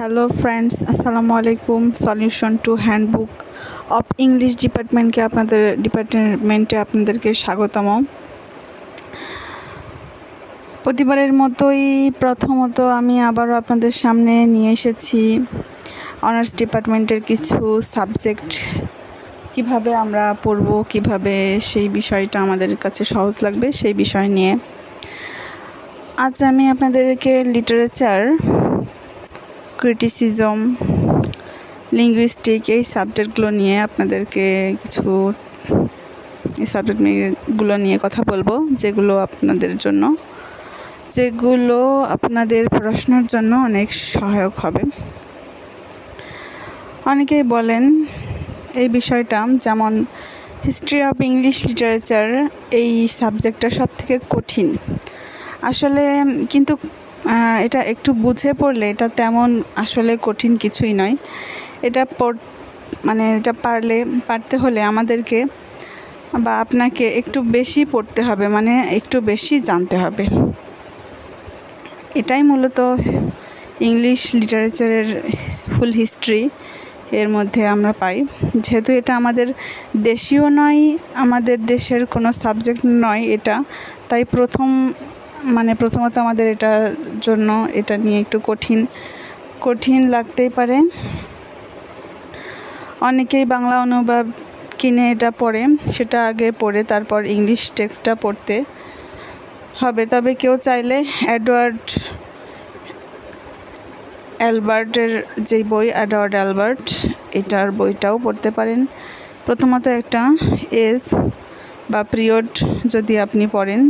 Hello friends, আসসালামু আলাইকুম। Solution to handbook of English ডিপার্টমেন্টে আপনাদেরকে স্বাগতম। প্রতিবারের মতোই প্রথমত আমি আবারও আপনাদের সামনে নিয়ে এসেছি অনার্স ডিপার্টমেন্টের কিছু সাবজেক্ট কিভাবে আমরা পড়ব, কিভাবে সেই বিষয়টা আমাদের কাছে সহজ লাগবে সেই বিষয় নিয়ে। আজ আমি আপনাদেরকে লিটারেচার, ক্রিটিসিজম, লিঙ্গুইস্টিক এই সাবজেক্টগুলো নিয়ে সাবজেক্টগুলো নিয়ে কথা বলবো, যেগুলো আপনাদের পড়াশোনার জন্য অনেক সহায়ক হবে। অনেকেই বলেন এই বিষয়টা, যেমন হিস্ট্রি অফ ইংলিশ লিটারেচার, এই সাবজেক্টটা সবথেকে কঠিন আসলে, কিন্তু এটা একটু বুঝে পড়লে এটা তেমন আসলে কঠিন কিছুই নয়। এটা পারতে হলে আমাদেরকে বা আপনাকে একটু বেশি পড়তে হবে, মানে একটু বেশি জানতে হবে। এটাই মূলত ইংলিশ লিটারেচারের ফুল হিস্ট্রি এর মধ্যে আমরা পাই। যেহেতু এটা আমাদের দেশীয় নয়, আমাদের দেশের কোনো সাবজেক্ট নয় এটা, তাই প্রথমত আমাদের এটার জন্য এটা নিয়ে একটু কঠিন লাগতেই পারে। অনেকেই বাংলা অনুবাদ কিনে এটা পড়ে, সেটা আগে পড়ে তারপর ইংলিশ টেক্সটটা পড়তে হবে। তবে কেউ চাইলে এডওয়ার্ড অ্যালবার্টের যেই বই, এডওয়ার্ড অ্যালবার্ট, এটার বইটাও পড়তে পারেন। প্রথমত একটা এজ বা পিরিয়ড যদি আপনি পড়েন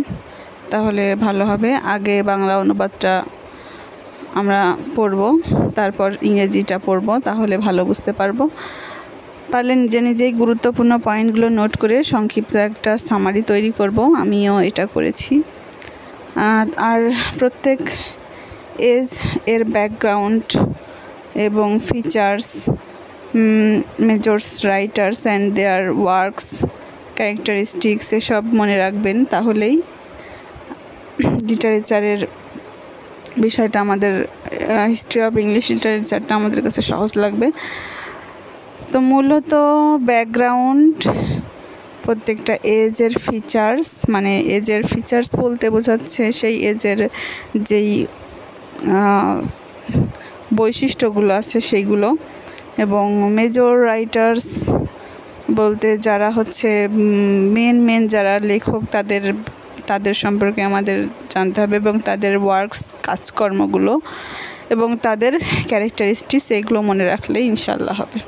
তাহলে ভালো হবে। আগে বাংলা অনুবাদটা আমরা পড়ব, তারপর ইংরেজিটা পড়ব, তাহলে ভালো বুঝতে পারবো। পারলে নিজেই গুরুত্বপূর্ণ পয়েন্টগুলো নোট করে সংক্ষিপ্ত একটা সামারি তৈরি করব। আমিও এটা করেছি। আর প্রত্যেক এজ এর ব্যাকগ্রাউন্ড এবং features, majors, writers and their works, characteristics এসব মনে রাখবেন, তাহলেই লিটারেচারের বিষয়টা হিস্ট্রি অফ ইংলিশ লিটারেচারটা আমাদের কাছে সহজ লাগবে। তো মূলত ব্যাকগ্রাউন্ড, প্রত্যেকটা এজের ফিচার্স, মানে এজের ফিচার্স বলতে বোঝাচ্ছে সেই এজের যেই বৈশিষ্ট্যগুলো আছে সেইগুলো, এবং মেজর রাইটার্স বলতে যারা হচ্ছে মেন যারা লেখক, তাদের সম্পর্কে আমাদের জানতে হবে, এবং তাদের ওয়ার্কস, কাজকর্মগুলো এবং তাদের ক্যারেক্টারিস্টিক্স, এগুলো মনে রাখলেই ইনশাআল্লাহ হবে।